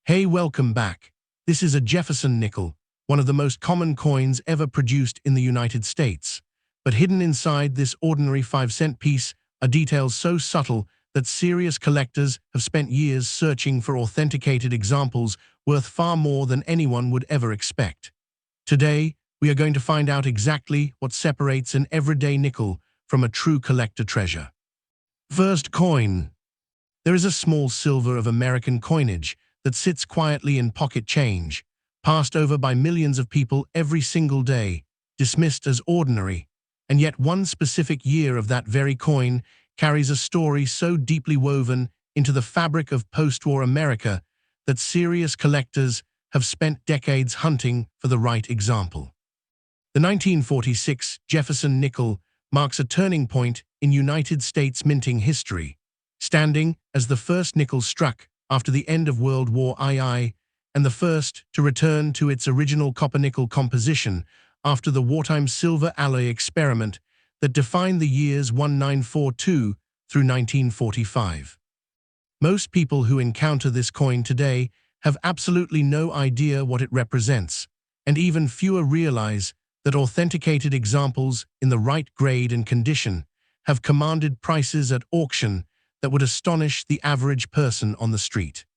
Hey, welcome back. This is a Jefferson nickel, one of the most common coins ever produced in the United States. But hidden inside this ordinary 5-cent piece are details so subtle that serious collectors have spent years searching for authenticated examples worth far more than anyone would ever expect. Today, we are going to find out exactly what separates an everyday nickel from a true collector treasure. First coin. There is a small silver of American coinage that sits quietly in pocket change, passed over by millions of people every single day, dismissed as ordinary, and yet one specific year of that very coin carries a story so deeply woven into the fabric of post-war America that serious collectors have spent decades hunting for the right example. The 1946 Jefferson nickel marks a turning point in United States minting history, standing as the first nickel struck after the end of World War II and the first to return to its original copper-nickel composition after the wartime silver alloy experiment that defined the years 1942 through 1945. Most people who encounter this coin today have absolutely no idea what it represents, and even fewer realize that authenticated examples in the right grade and condition have commanded prices at auction that would astonish the average person on the street.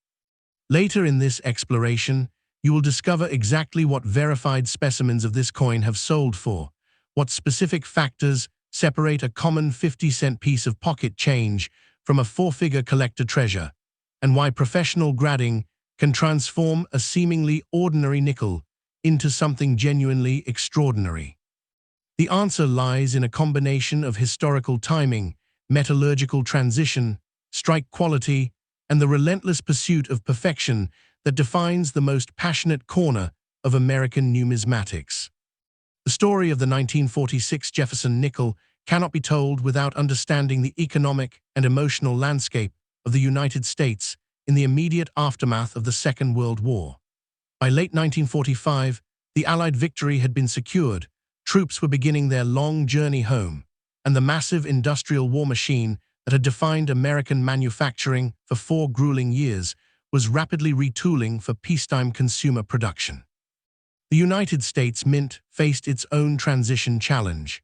Later in this exploration, you will discover exactly what verified specimens of this coin have sold for, what specific factors separate a common 50-cent piece of pocket change from a four-figure collector treasure, and why professional grading can transform a seemingly ordinary nickel into something genuinely extraordinary. The answer lies in a combination of historical timing, metallurgical transition, strike quality, and the relentless pursuit of perfection that defines the most passionate corner of American numismatics. The story of the 1946 Jefferson nickel cannot be told without understanding the economic and emotional landscape of the United States in the immediate aftermath of the Second World War. By late 1945, the Allied victory had been secured, troops were beginning their long journey home, and the massive industrial war machine that had defined American manufacturing for 4 grueling years was rapidly retooling for peacetime consumer production. The United States Mint faced its own transition challenge.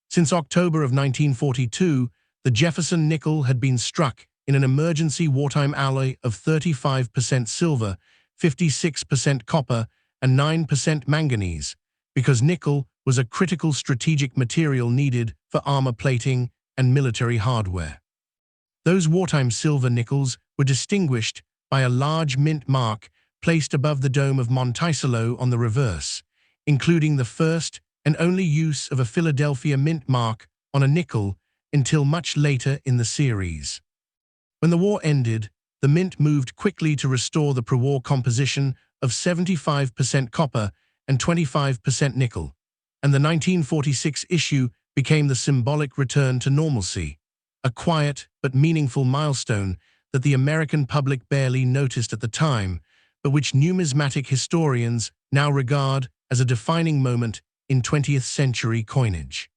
Since October of 1942, the Jefferson nickel had been struck in an emergency wartime alloy of 35% silver, 56% copper, and 9% manganese, because nickel was a critical strategic material needed for armor plating and military hardware. Those wartime silver nickels were distinguished by a large mint mark placed above the dome of Monticello on the reverse, including the first and only use of a Philadelphia mint mark on a nickel until much later in the series. When the war ended, the mint moved quickly to restore the pre-war composition of 75% copper and 25% nickel, and the 1946 issue became the symbolic return to normalcy, a quiet but meaningful milestone that the American public barely noticed at the time, but which numismatic historians now regard as a defining moment in 20th century coinage.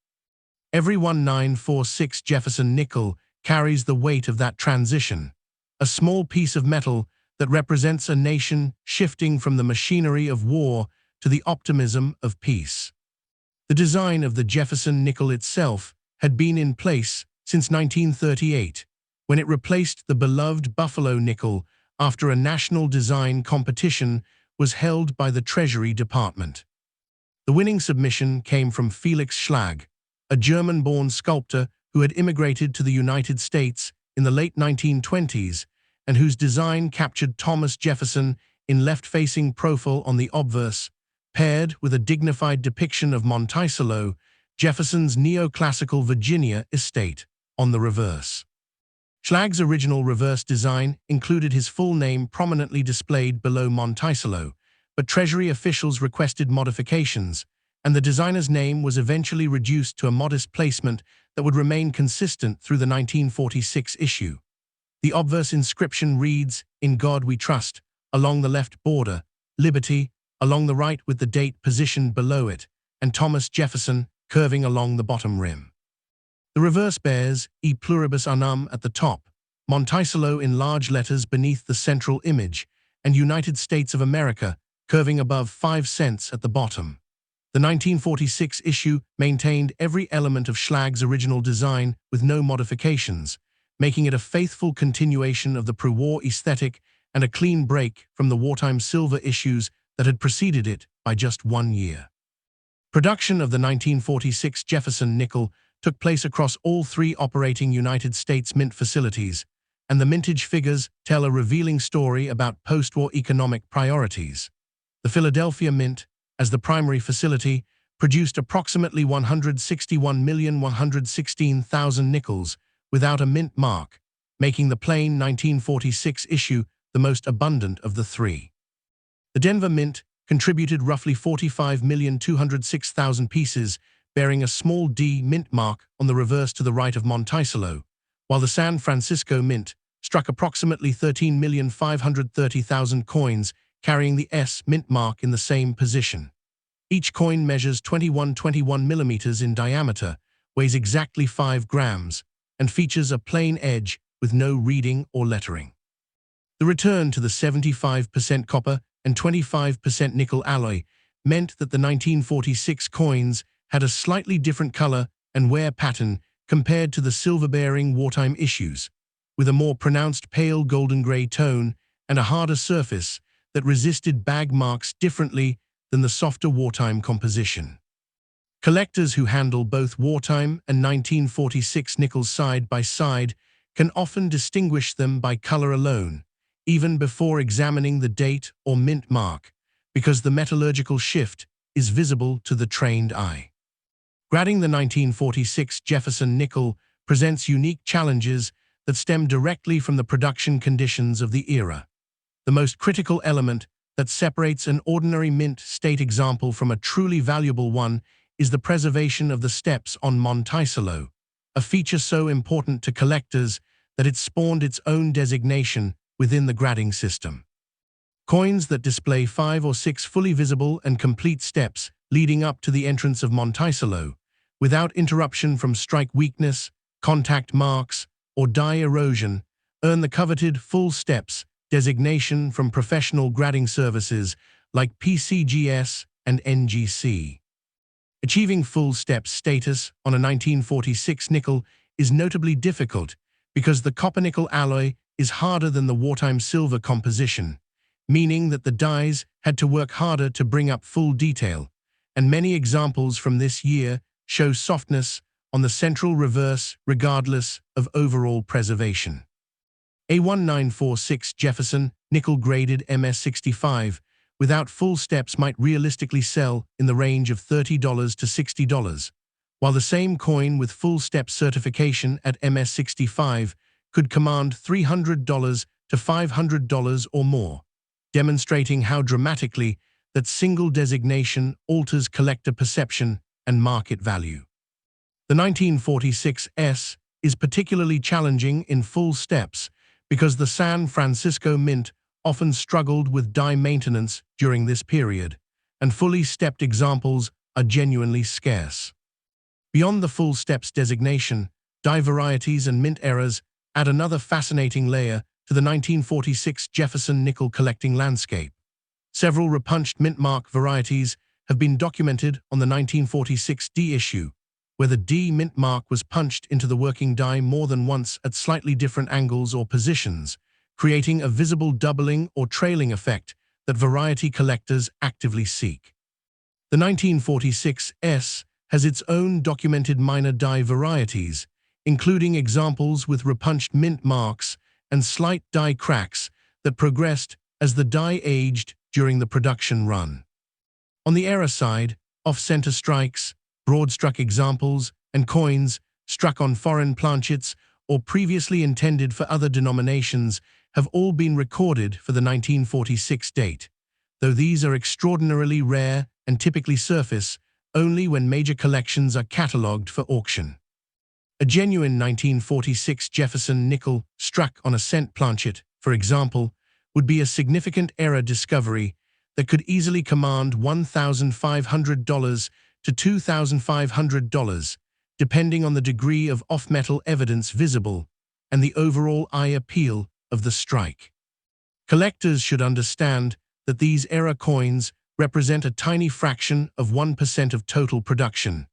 Every 1946 Jefferson nickel carries the weight of that transition, a small piece of metal that represents a nation shifting from the machinery of war to the optimism of peace. The design of the Jefferson nickel itself had been in place since 1938, when it replaced the beloved Buffalo nickel after a national design competition was held by the Treasury Department. The winning submission came from Felix Schlag, a German-born sculptor who had immigrated to the United States in the late 1920s and whose design captured Thomas Jefferson in left-facing profile on the obverse, paired with a dignified depiction of Monticello, Jefferson's neoclassical Virginia estate, on the reverse. Schlag's original reverse design included his full name prominently displayed below Monticello, but Treasury officials requested modifications, and the designer's name was eventually reduced to a modest placement that would remain consistent through the 1946 issue. The obverse inscription reads, "In God We Trust," along the left border, "Liberty," along the right with the date positioned below it, and Thomas Jefferson curving along the bottom rim. The reverse bears "E pluribus unum" at the top, Monticello in large letters beneath the central image, and United States of America, curving above 5 cents at the bottom. The 1946 issue maintained every element of Schlag's original design with no modifications, making it a faithful continuation of the pre-war aesthetic and a clean break from the wartime silver issues that had preceded it by just 1 year. Production of the 1946 Jefferson nickel took place across all 3 operating United States mint facilities, and the mintage figures tell a revealing story about post-war economic priorities. The Philadelphia Mint, as the primary facility, produced approximately 161,116,000 nickels without a mint mark, making the plain 1946 issue the most abundant of the 3. The Denver Mint contributed roughly 45,206,000 pieces, bearing a small D mint mark on the reverse to the right of Monticello, while the San Francisco Mint struck approximately 13,530,000 coins, carrying the S mint mark in the same position. Each coin measures 21 millimeters in diameter, weighs exactly 5 grams, and features a plain edge with no reading or lettering. The return to the 75% copper and 25% nickel alloy meant that the 1946 coins had a slightly different color and wear pattern compared to the silver-bearing wartime issues, with a more pronounced pale golden gray tone and a harder surface that resisted bag marks differently than the softer wartime composition. Collectors who handle both wartime and 1946 nickels side by side can often distinguish them by color alone, even before examining the date or mint mark, because the metallurgical shift is visible to the trained eye. Grading the 1946 Jefferson nickel presents unique challenges that stem directly from the production conditions of the era. The most critical element that separates an ordinary mint state example from a truly valuable one is the preservation of the steps on Monticello, a feature so important to collectors that it spawned its own designation within the grading system. Coins that display 5 or 6 fully visible and complete steps leading up to the entrance of Monticello, without interruption from strike weakness, contact marks, or die erosion, earn the coveted full steps designation from professional grading services like PCGS and NGC. Achieving full steps status on a 1946 nickel is notably difficult because the copper-nickel alloy is harder than the wartime silver composition, meaning that the dies had to work harder to bring up full detail, and many examples from this year show softness on the central reverse regardless of overall preservation. A 1946 Jefferson nickel-graded MS65 without full steps might realistically sell in the range of $30 to $60, while the same coin with full step certification at MS65 could command $300 to $500 or more, demonstrating how dramatically that single designation alters collector perception and market value. The 1946 S is particularly challenging in full steps because the San Francisco Mint often struggled with die maintenance during this period, and fully stepped examples are genuinely scarce. Beyond the full steps designation, die varieties and mint errors add another fascinating layer to the 1946 Jefferson nickel collecting landscape. Several repunched mint mark varieties have been documented on the 1946 D issue, where the D mint mark was punched into the working die more than once at slightly different angles or positions, creating a visible doubling or trailing effect that variety collectors actively seek. The 1946 S has its own documented minor die varieties, including examples with repunched mint marks and slight die cracks that progressed as the die aged during the production run. On the error side, off-center strikes, broad-struck examples, and coins struck on foreign planchets or previously intended for other denominations have all been recorded for the 1946 date, though these are extraordinarily rare and typically surface only when major collections are catalogued for auction. A genuine 1946 Jefferson nickel struck on a cent planchet, for example, would be a significant error discovery that could easily command $1,500 to $2,500, depending on the degree of off-metal evidence visible and the overall eye appeal of the strike. Collectors should understand that these era coins represent a tiny fraction of 1% of total production,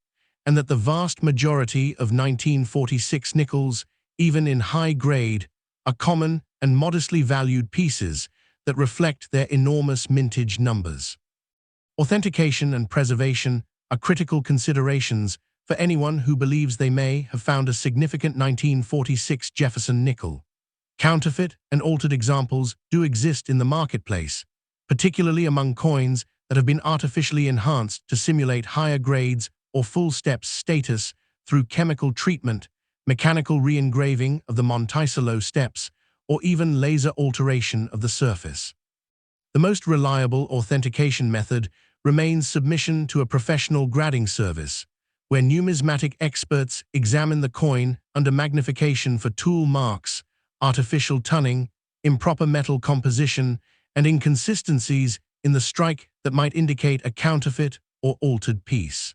and that the vast majority of 1946 nickels, even in high grade, are common and modestly valued pieces that reflect their enormous mintage numbers. Authentication and preservation are critical considerations for anyone who believes they may have found a significant 1946 Jefferson nickel. Counterfeit and altered examples do exist in the marketplace, particularly among coins that have been artificially enhanced to simulate higher grades or full steps status through chemical treatment, mechanical re-engraving of the Monticello steps, or even laser alteration of the surface. The most reliable authentication method remains submission to a professional grading service, where numismatic experts examine the coin under magnification for tool marks, artificial tunning, improper metal composition, and inconsistencies in the strike that might indicate a counterfeit or altered piece.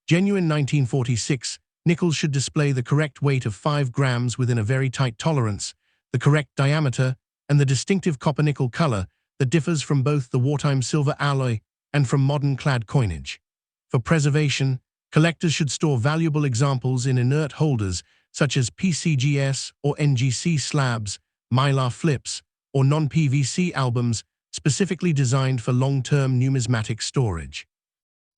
Genuine 1946 nickels should display the correct weight of 5 grams within a very tight tolerance, the correct diameter, and the distinctive copper-nickel color that differs from both the wartime silver alloy and from modern clad coinage. For preservation, collectors should store valuable examples in inert holders such as PCGS or NGC slabs, mylar flips, or non-PVC albums specifically designed for long-term numismatic storage.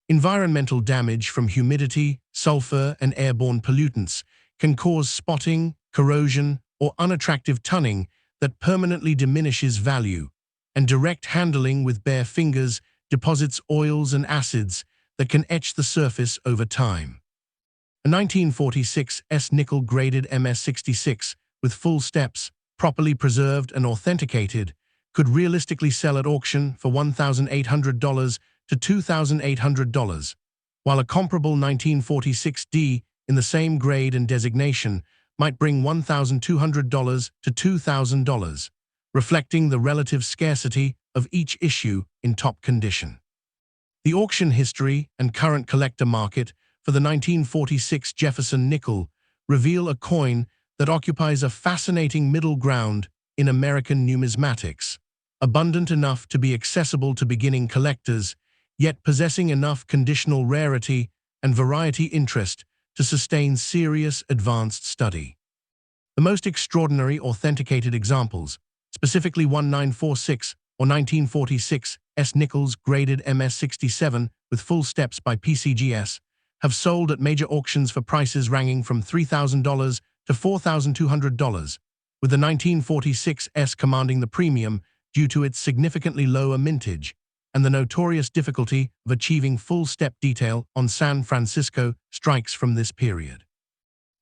Environmental damage from humidity, sulfur, and airborne pollutants can cause spotting, corrosion, or unattractive tunning that permanently diminishes value, and direct handling with bare fingers deposits oils and acids that can etch the surface over time. A 1946 S-nickel graded MS66 with full steps, properly preserved and authenticated, could realistically sell at auction for $1,800 to $2,800, while a comparable 1946D in the same grade and designation might bring $1,200 to $2,000, reflecting the relative scarcity of each issue in top condition. The auction history and current collector market for the 1946 Jefferson nickel reveal a coin that occupies a fascinating middle ground in American numismatics, abundant enough to be accessible to beginning collectors, yet possessing enough conditional rarity and variety interest to sustain serious advanced study. The most extraordinary authenticated examples, specifically 1946 or 1946 S-nickels graded MS67 with full steps by PCGS, have sold at major auctions for prices ranging from $3,000 to $4,200, with the 1946 S commanding the premium due to its significantly lower mintage and the notorious difficulty of achieving full step detail on San Francisco strikes from this period.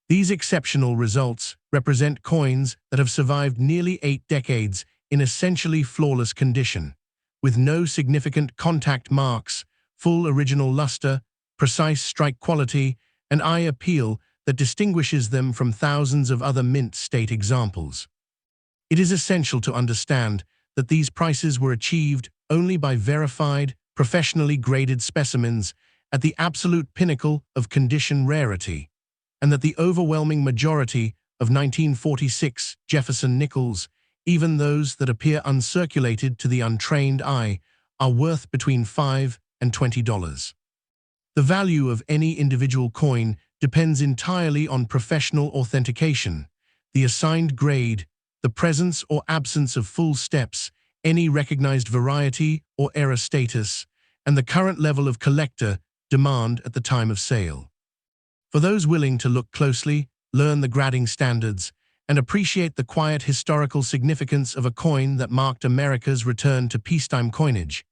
These exceptional results represent coins that have survived nearly 8 decades in essentially flawless condition, with no significant contact marks, full original luster, precise strike quality, and eye appeal that distinguishes them from thousands of other mint state examples. It is essential to understand that these prices were achieved only by verified, professionally graded specimens at the absolute pinnacle of condition rarity, and that the overwhelming majority of 1946 Jefferson nickels, even those that appear uncirculated to the untrained eye, are worth between $5 and $20. The value of any individual coin depends entirely on professional authentication, the assigned grade, the presence or absence of full steps, any recognized variety or error status, and the current level of collector demand at the time of sale. For those willing to look closely, learn the grading standards, and appreciate the quiet historical significance of a coin that marked America's return to peacetime coinage,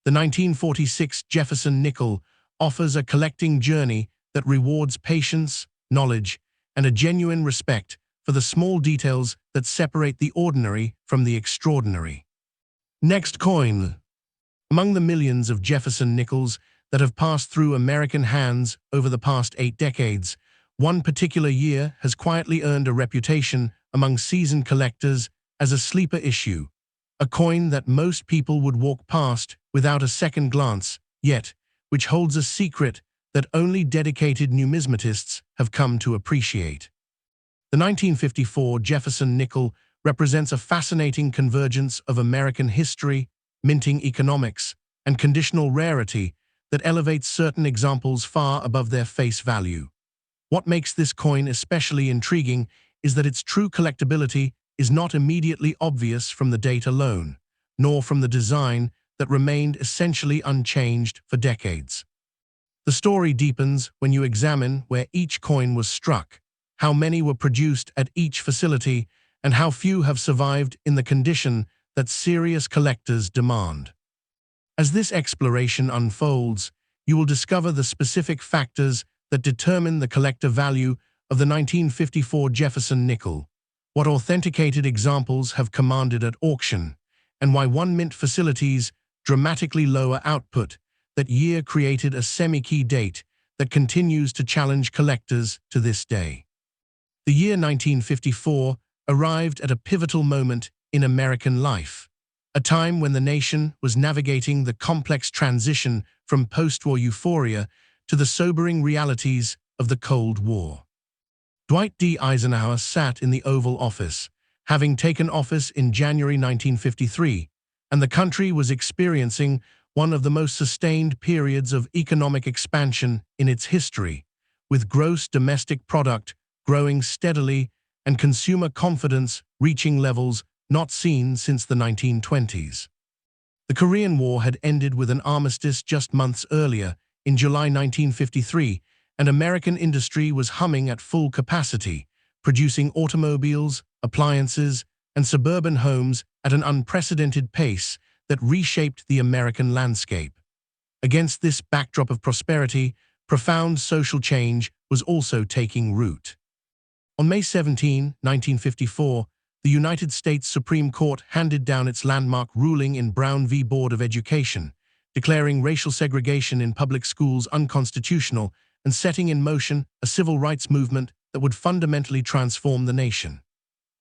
the 1946 Jefferson nickel offers a collecting journey that rewards patience, knowledge, and a genuine respect for the small details that separate the ordinary from the extraordinary. Next coin. Among the millions of Jefferson nickels that have passed through American hands over the past 8 decades, one particular year has quietly earned a reputation among seasoned collectors as a sleeper issue, a coin that most people would walk past without a second glance, yet which holds a secret that only dedicated numismatists have come to appreciate. The 1954 Jefferson nickel represents a fascinating convergence of American history, minting economics, and conditional rarity that elevates certain examples far above their face value. What makes this coin especially intriguing is that its true collectability is not immediately obvious from the date alone, nor from the design that remained essentially unchanged for decades. The story deepens when you examine where each coin was struck, how many were produced at each facility, and how few have survived in the condition that serious collectors demand. As this exploration unfolds, you will discover the specific factors that determine the collector value of the 1954 Jefferson nickel, what authenticated examples have commanded at auction, and why one mint facility's dramatically lower output that year created a semi-key date that continues to challenge collectors to this day. The year 1954 arrived at a pivotal moment in American life, a time when the nation was navigating the complex transition from post-war euphoria to the sobering realities of the Cold War. Dwight D. Eisenhower sat in the Oval Office, having taken office in January 1953, and the country was experiencing one of the most sustained periods of economic expansion in its history, with gross domestic product growing steadily and consumer confidence reaching levels not seen since the 1920s. The Korean War had ended with an armistice just months earlier, in July 1953, and American industry was humming at full capacity, producing automobiles, appliances, and suburban homes at an unprecedented pace that reshaped the American landscape. Against this backdrop of prosperity, profound social change was also taking root. On May 17, 1954, the United States Supreme Court handed down its landmark ruling in Brown v. Board of Education, declaring racial segregation in public schools unconstitutional and setting in motion a civil rights movement that would fundamentally transform the nation.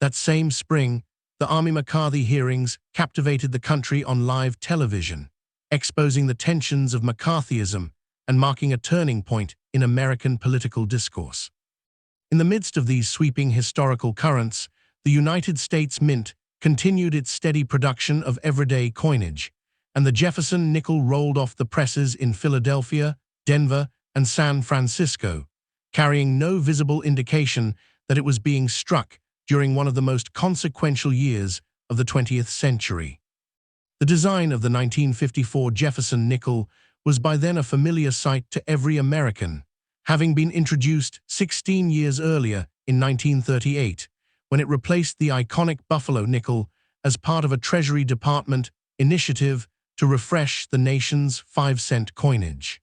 That same spring, the Army-McCarthy hearings captivated the country on live television, exposing the tensions of McCarthyism and marking a turning point in American political discourse. In the midst of these sweeping historical currents, the United States Mint continued its steady production of everyday coinage, and the Jefferson nickel rolled off the presses in Philadelphia, Denver, and San Francisco, carrying no visible indication that it was being struck during one of the most consequential years of the 20th century. The design of the 1954 Jefferson nickel was by then a familiar sight to every American, having been introduced 16 years earlier in 1938, when it replaced the iconic Buffalo nickel as part of a Treasury Department initiative to refresh the nation's 5-cent coinage.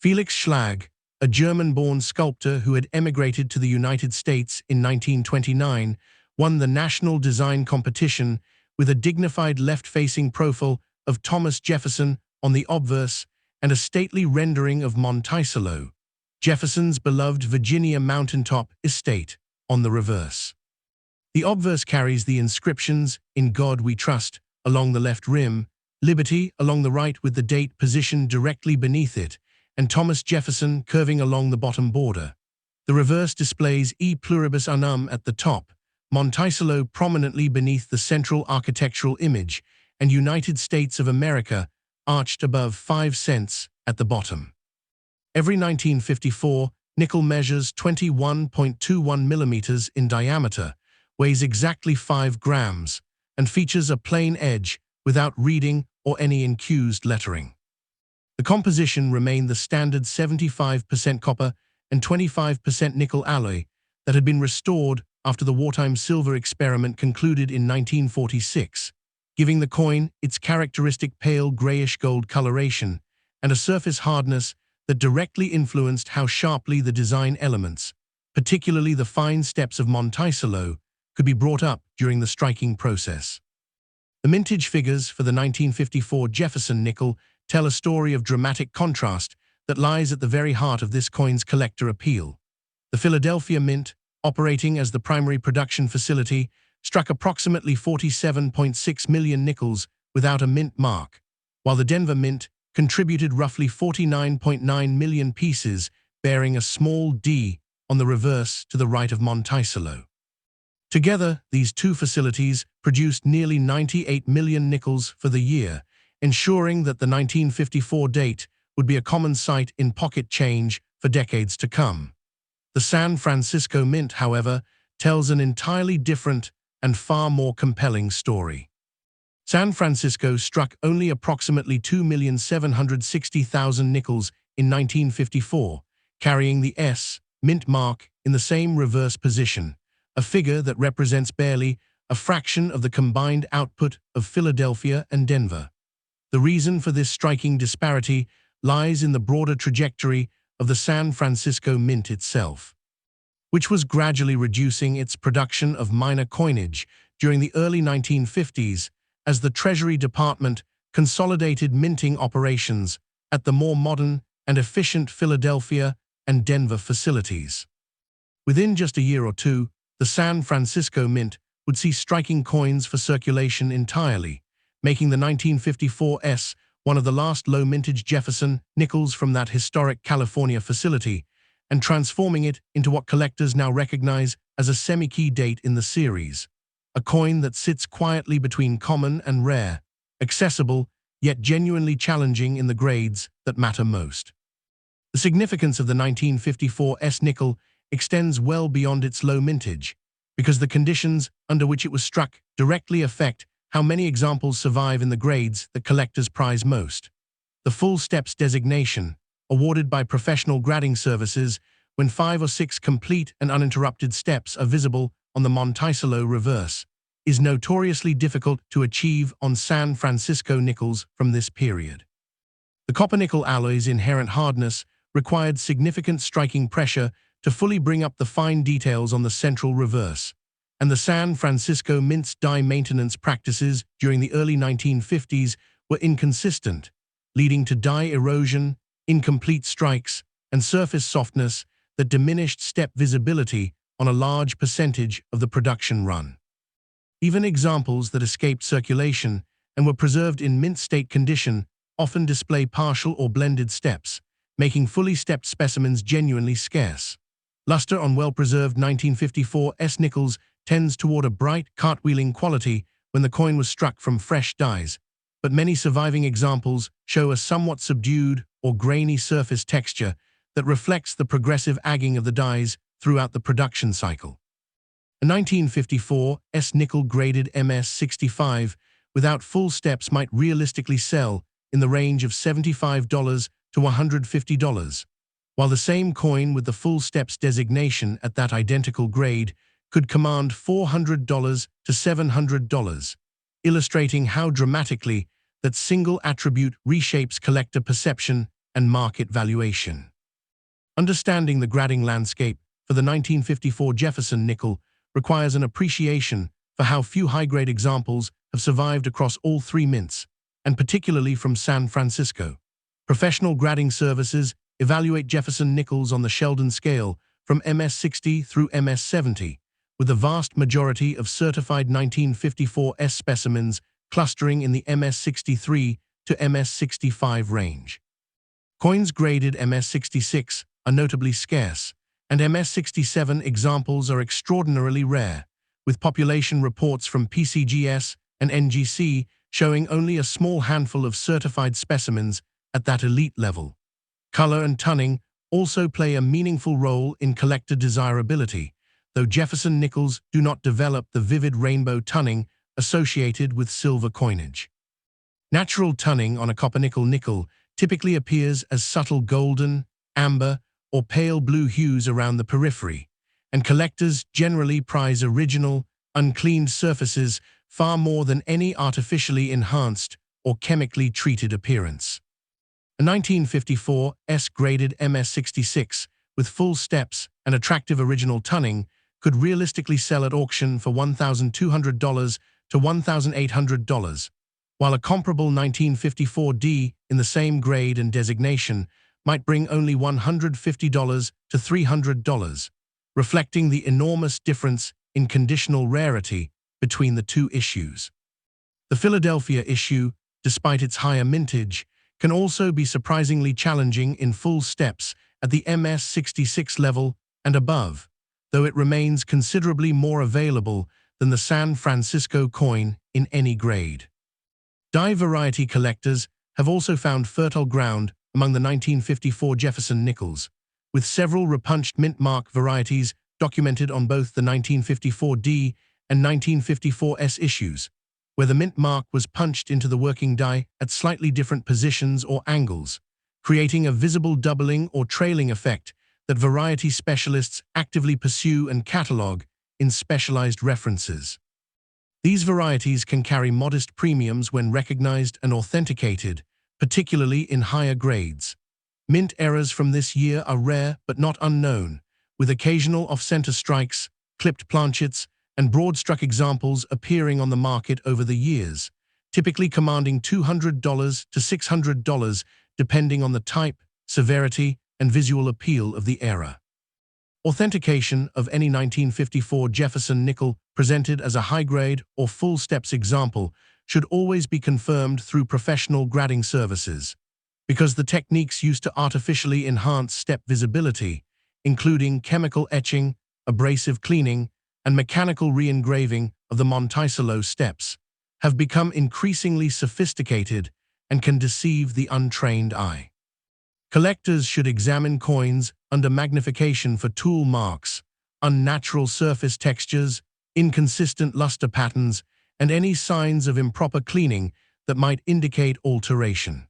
Felix Schlag, a German-born sculptor who had emigrated to the United States in 1929, won the national design competition with a dignified left-facing profile of Thomas Jefferson on the obverse and a stately rendering of Monticello, Jefferson's beloved Virginia mountaintop estate, on the reverse. The obverse carries the inscriptions, "In God We Trust," along the left rim, "Liberty" along the right with the date positioned directly beneath it, and Thomas Jefferson curving along the bottom border. The reverse displays "E Pluribus Unum" at the top, Monticello prominently beneath the central architectural image, and United States of America arched above 5 cents at the bottom. Every 1954 nickel measures 21.21 millimeters in diameter, weighs exactly 5 grams, and features a plain edge without reading or any incused lettering. The composition remained the standard 75% copper and 25% nickel alloy that had been restored after the wartime silver experiment concluded in 1946, giving the coin its characteristic pale grayish-gold coloration and a surface hardness that directly influenced how sharply the design elements, particularly the fine steps of Monticello, could be brought up during the striking process. The mintage figures for the 1954 Jefferson nickel tell a story of dramatic contrast that lies at the very heart of this coin's collector appeal. The Philadelphia Mint, operating as the primary production facility, struck approximately 47.6 million nickels without a mint mark, while the Denver Mint contributed roughly 49.9 million pieces bearing a small d on the reverse to the right of Monticello. Together, these two facilities produced nearly 98 million nickels for the year, ensuring that the 1954 date would be a common sight in pocket change for decades to come. The San Francisco Mint, however, tells an entirely different and far more compelling story. San Francisco struck only approximately 2,760,000 nickels in 1954, carrying the S Mint mark in the same reverse position, a figure that represents barely a fraction of the combined output of Philadelphia and Denver. The reason for this striking disparity lies in the broader trajectory of the San Francisco Mint itself, which was gradually reducing its production of minor coinage during the early 1950s as the Treasury Department consolidated minting operations at the more modern and efficient Philadelphia and Denver facilities. Within just a year or two, the San Francisco Mint would see striking coins for circulation entirely, making the 1954 S one of the last low-mintage Jefferson nickels from that historic California facility, and transforming it into what collectors now recognize as a semi-key date in the series, a coin that sits quietly between common and rare, accessible yet genuinely challenging in the grades that matter most. The significance of the 1954 S nickel extends well beyond its low mintage, because the conditions under which it was struck directly affect how many examples survive in the grades that collectors prize most. The full steps designation, awarded by professional grading services when 5 or 6 complete and uninterrupted steps are visible on the Monticello reverse, is notoriously difficult to achieve on San Francisco nickels from this period. The copper-nickel alloy's inherent hardness required significant striking pressure to fully bring up the fine details on the central reverse, and the San Francisco Mint's die maintenance practices during the early 1950s were inconsistent, leading to die erosion, incomplete strikes, and surface softness that diminished step visibility on a large percentage of the production run. Even examples that escaped circulation and were preserved in mint state condition often display partial or blended steps, making fully stepped specimens genuinely scarce. Luster on well-preserved 1954 S nickels tends toward a bright, cartwheeling quality when the coin was struck from fresh dies, but many surviving examples show a somewhat subdued or grainy surface texture that reflects the progressive agging of the dies throughout the production cycle. A 1954 S nickel graded MS-65 without full steps might realistically sell in the range of $75 to $150, while the same coin with the full steps designation at that identical grade could command $400 to $700, illustrating how dramatically that single attribute reshapes collector perception and market valuation. Understanding the grading landscape for the 1954 Jefferson nickel requires an appreciation for how few high-grade examples have survived across all three mints, and particularly from San Francisco. Professional grading services evaluate Jefferson nickels on the Sheldon scale from MS-60 through MS-70, with the vast majority of certified 1954 S specimens clustering in the MS-63 to MS-65 range. Coins graded MS-66 are notably scarce, and MS-67 examples are extraordinarily rare, with population reports from PCGS and NGC showing only a small handful of certified specimens at that elite level. Color and tunning also play a meaningful role in collector desirability, though Jefferson nickels do not develop the vivid rainbow tunning associated with silver coinage. Natural tunning on a copper-nickel nickel typically appears as subtle golden, amber, or pale blue hues around the periphery, and collectors generally prize original, uncleaned surfaces far more than any artificially enhanced or chemically treated appearance. A 1954 S-graded MS-66 with full steps and attractive original tunning could realistically sell at auction for $1,200 to $1,800, while a comparable 1954D in the same grade and designation might bring only $150 to $300, reflecting the enormous difference in conditional rarity between the two issues. The Philadelphia issue, despite its higher mintage, can also be surprisingly challenging in full steps at the MS-66 level and above, though it remains considerably more available than the San Francisco coin in any grade. Die variety collectors have also found fertile ground among the 1954 Jefferson nickels, with several repunched mint mark varieties documented on both the 1954D and 1954S issues, where the mint mark was punched into the working die at slightly different positions or angles, creating a visible doubling or trailing effect that variety specialists actively pursue and catalog in specialized references. These varieties can carry modest premiums when recognized and authenticated, particularly in higher grades. Mint errors from this year are rare but not unknown, with occasional off-center strikes, clipped planchets, and broad-struck examples appearing on the market over the years, typically commanding $200 to $600 depending on the type, severity, and visual appeal of the era. Authentication of any 1954 Jefferson nickel presented as a high-grade or full steps example should always be confirmed through professional grading services, because the techniques used to artificially enhance step visibility, including chemical etching, abrasive cleaning, and mechanical re-engraving of the Monticello steps, have become increasingly sophisticated and can deceive the untrained eye. Collectors should examine coins under magnification for tool marks, unnatural surface textures, inconsistent luster patterns, and any signs of improper cleaning that might indicate alteration.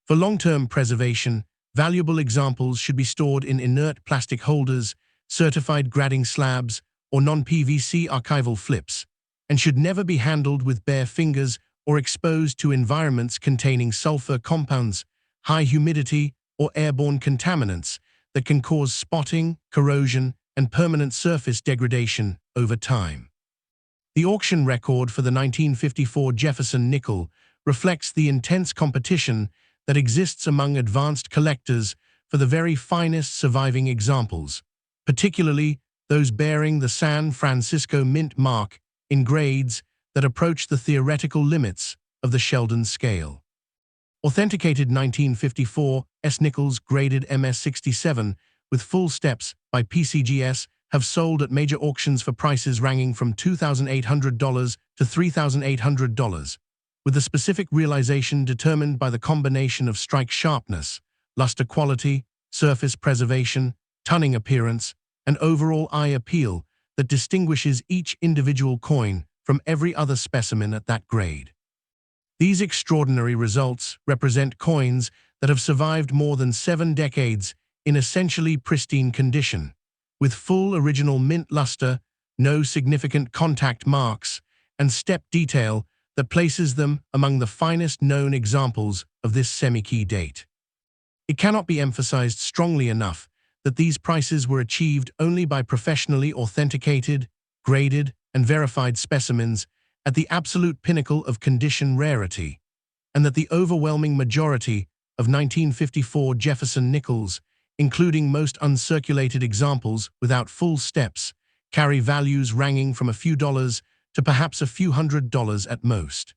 For long-term preservation, valuable examples should be stored in inert plastic holders, certified grading slabs, or non-PVC archival flips, and should never be handled with bare fingers or exposed to environments containing sulfur compounds, high humidity, or airborne contaminants that can cause spotting, corrosion, and permanent surface degradation over time. The auction record for the 1954 Jefferson nickel reflects the intense competition that exists among advanced collectors for the very finest surviving examples, particularly those bearing the San Francisco mint mark in grades that approach the theoretical limits of the Sheldon scale. Authenticated 1954 S nickels graded MS67 with full steps by PCGS have sold at major auctions for prices ranging from $2,800 to $3,800, with the specific realization determined by the combination of strike sharpness, luster quality, surface preservation, tunning appearance, and overall eye appeal that distinguishes each individual coin from every other specimen at that grade. These extraordinary results represent coins that have survived more than 7 decades in essentially pristine condition, with full original mint luster, no significant contact marks, and step detail that places them among the finest known examples of this semi-key date. It cannot be emphasized strongly enough that these prices were achieved only by professionally authenticated, graded, and verified specimens at the absolute pinnacle of condition rarity, and that the overwhelming majority of 1954 Jefferson nickels, including most uncirculated examples without full steps, carry values ranging from a few dollars to perhaps a few $100s at most.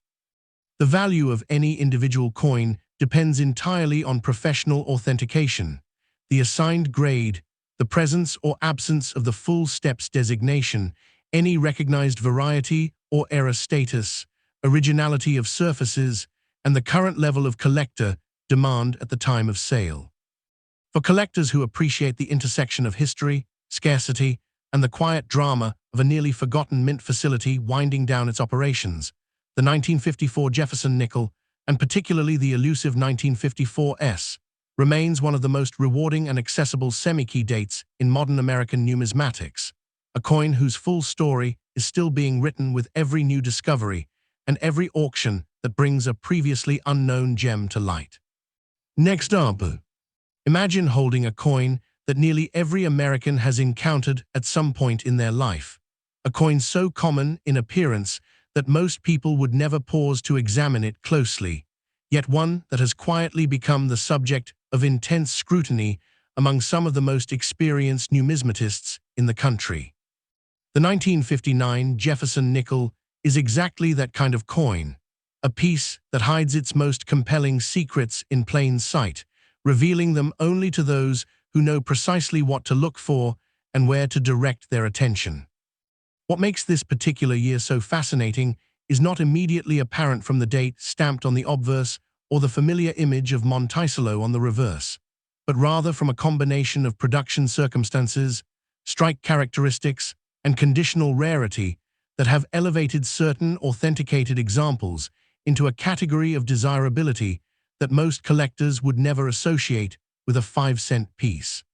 The value of any individual coin depends entirely on professional authentication, the assigned grade, the presence or absence of the full steps designation, any recognized variety or error status, originality of surfaces, and the current level of collector demand at the time of sale. For collectors who appreciate the intersection of history, scarcity, and the quiet drama of a nearly forgotten mint facility winding down its operations, the 1954 Jefferson nickel, and particularly the elusive 1954S, remains one of the most rewarding and accessible semi-key dates in modern American numismatics, a coin whose full story is still being written with every new discovery and every auction that brings a previously unknown gem to light. Next up, imagine holding a coin that nearly every American has encountered at some point in their life, a coin so common in appearance that most people would never pause to examine it closely, yet one that has quietly become the subject of intense scrutiny among some of the most experienced numismatists in the country. The 1959 Jefferson nickel is exactly that kind of coin, a piece that hides its most compelling secrets in plain sight, revealing them only to those who know precisely what to look for and where to direct their attention. What makes this particular year so fascinating is not immediately apparent from the date stamped on the obverse or the familiar image of Monticello on the reverse, but rather from a combination of production circumstances, strike characteristics, and conditional rarity that have elevated certain authenticated examples into a category of desirability that most collectors would never associate with a 5-cent piece.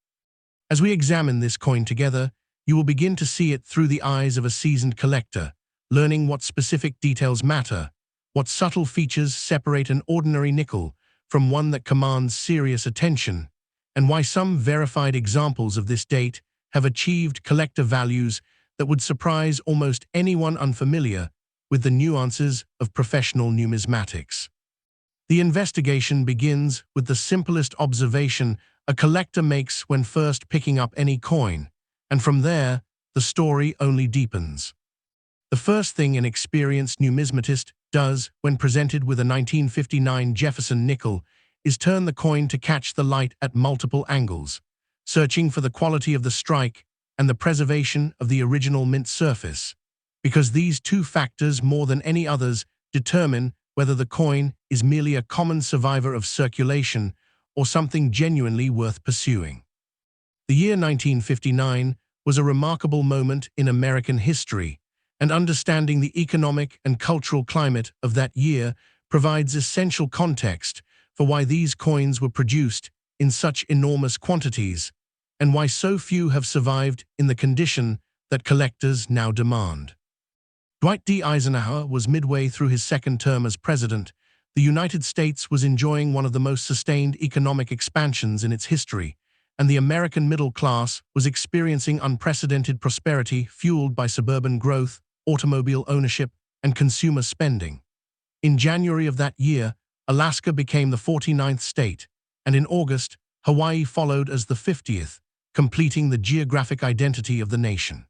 As we examine this coin together, you will begin to see it through the eyes of a seasoned collector, learning what specific details matter, what subtle features separate an ordinary nickel from one that commands serious attention, and why some verified examples of this date have achieved collector values that would surprise almost anyone unfamiliar with the nuances of professional numismatics. The investigation begins with the simplest observation a collector makes when first picking up any coin, and from there, the story only deepens. The first thing an experienced numismatist does when presented with a 1959 Jefferson nickel is turn the coin to catch the light at multiple angles, searching for the quality of the strike and the preservation of the original mint surface, because these two factors more than any others determine whether the coin is merely a common survivor of circulation or something genuinely worth pursuing. The year 1959 was a remarkable moment in American history, and understanding the economic and cultural climate of that year provides essential context for why these coins were produced in such enormous quantities, and why so few have survived in the condition that collectors now demand. Dwight D. Eisenhower was midway through his second term as president. The United States was enjoying one of the most sustained economic expansions in its history, and the American middle class was experiencing unprecedented prosperity fueled by suburban growth, automobile ownership, and consumer spending. In January of that year, Alaska became the 49th state, and in August, Hawaii followed as the 50th, completing the geographic identity of the nation.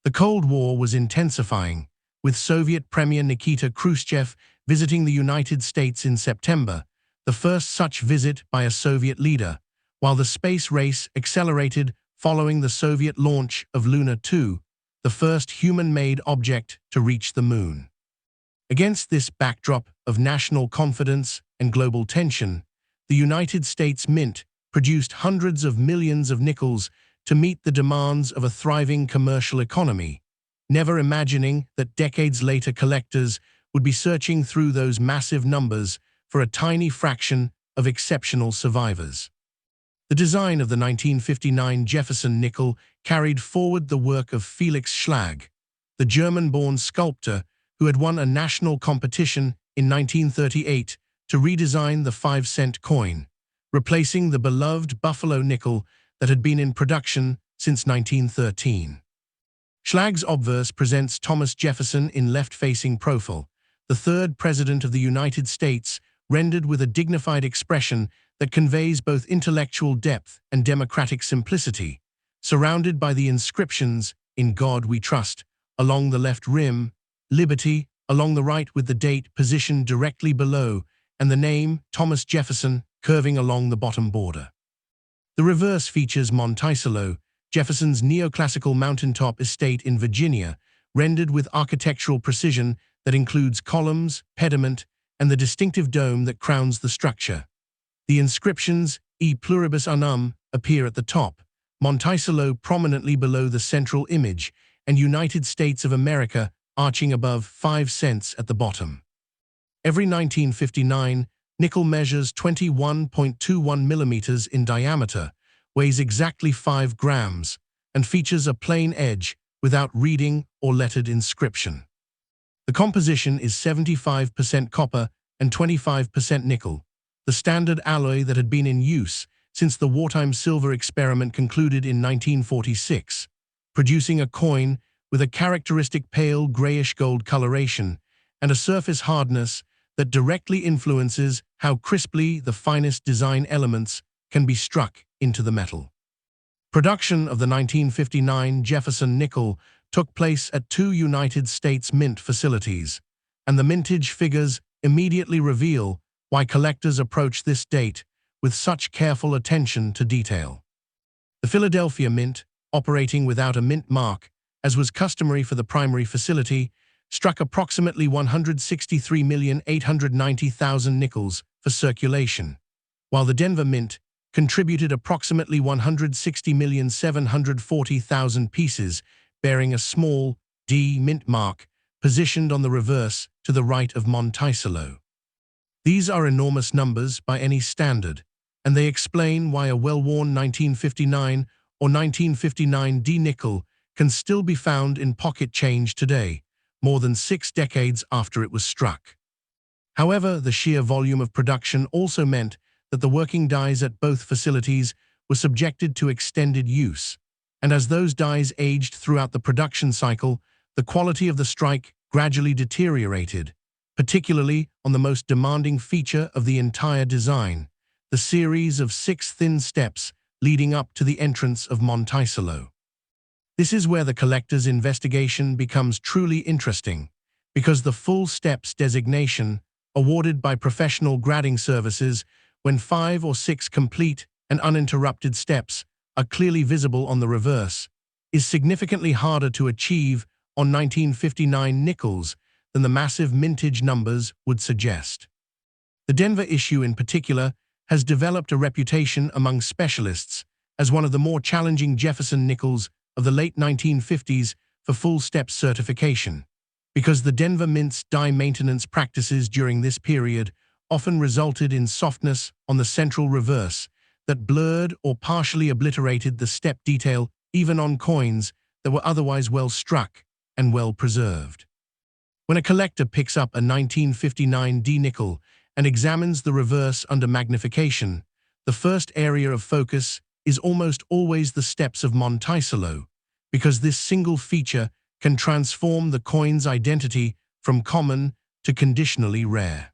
The Cold War was intensifying, with Soviet Premier Nikita Khrushchev visiting the United States in September, the first such visit by a Soviet leader, while the space race accelerated following the Soviet launch of Luna 2, the first human-made object to reach the moon. Against this backdrop of national confidence and global tension, the United States Mint produced hundreds of millions of nickels to meet the demands of a thriving commercial economy, never imagining that decades later collectors would be searching through those massive numbers for a tiny fraction of exceptional survivors. The design of the 1959 Jefferson nickel carried forward the work of Felix Schlag, the German-born sculptor who had won a national competition in 1938 to redesign the 5-cent coin, replacing the beloved buffalo nickel that had been in production since 1913. Schlag's obverse presents Thomas Jefferson in left-facing profile, the third president of the United States, rendered with a dignified expression that conveys both intellectual depth and democratic simplicity, surrounded by the inscriptions, "In God We Trust," along the left rim, "Liberty," along the right with the date positioned directly below, and the name, Thomas Jefferson, curving along the bottom border. The reverse features Monticello, Jefferson's neoclassical mountaintop estate in Virginia, rendered with architectural precision that includes columns, pediment, and the distinctive dome that crowns the structure. The inscriptions, "E pluribus unum," appear at the top, Monticello prominently below the central image, and United States of America arching above 5 cents at the bottom. Every 1959, nickel measures 21.21 millimeters in diameter, weighs exactly 5 grams, and features a plain edge without reading or lettered inscription. The composition is 75% copper and 25% nickel, the standard alloy that had been in use since the wartime silver experiment concluded in 1946, producing a coin with a characteristic pale grayish-gold coloration and a surface hardness that directly influences how crisply the finest design elements can be struck into the metal. Production of the 1959 Jefferson nickel took place at 2 United States Mint facilities, and the mintage figures immediately reveal why collectors approach this date with such careful attention to detail. The Philadelphia Mint, operating without a mint mark, as was customary for the primary facility, struck approximately 163,890,000 nickels for circulation, while the Denver Mint contributed approximately 160,740,000 pieces bearing a small D mint mark positioned on the reverse to the right of Monticello. These are enormous numbers by any standard, and they explain why a well-worn 1959 or 1959 D nickel can still be found in pocket change today, more than 6 decades after it was struck. However, the sheer volume of production also meant that the working dies at both facilities were subjected to extended use, and as those dies aged throughout the production cycle, the quality of the strike gradually deteriorated, particularly on the most demanding feature of the entire design, the series of 6 thin steps leading up to the entrance of Monticello. This is where the collector's investigation becomes truly interesting, because the full steps designation, awarded by professional grading services when 5 or 6 complete and uninterrupted steps are clearly visible on the reverse, is significantly harder to achieve on 1959 nickels than the massive mintage numbers would suggest. The Denver issue in particular has developed a reputation among specialists as one of the more challenging Jefferson nickels of the late 1950s for full step certification, because the Denver Mint's die maintenance practices during this period often resulted in softness on the central reverse that blurred or partially obliterated the step detail even on coins that were otherwise well struck and well preserved. When a collector picks up a 1959 D nickel and examines the reverse under magnification, the first area of focus is almost always the steps of Monticello, because this single feature can transform the coin's identity from common to conditionally rare.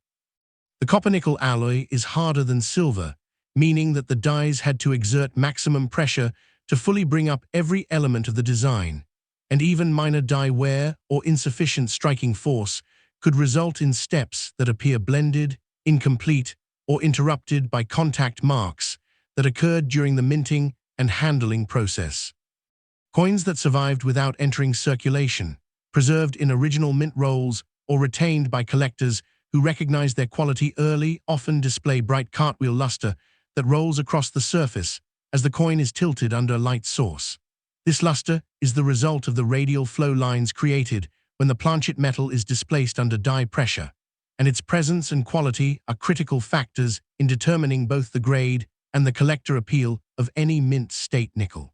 The copper-nickel alloy is harder than silver, meaning that the dies had to exert maximum pressure to fully bring up every element of the design, and even minor die wear or insufficient striking force could result in steps that appear blended, incomplete, or interrupted by contact marks that occurred during the minting and handling process. Coins that survived without entering circulation, preserved in original mint rolls, or retained by collectors who recognize their quality early, often display bright cartwheel luster that rolls across the surface as the coin is tilted under a light source. This luster is the result of the radial flow lines created when the planchet metal is displaced under die pressure, and its presence and quality are critical factors in determining both the grade and the collector appeal of any mint state nickel.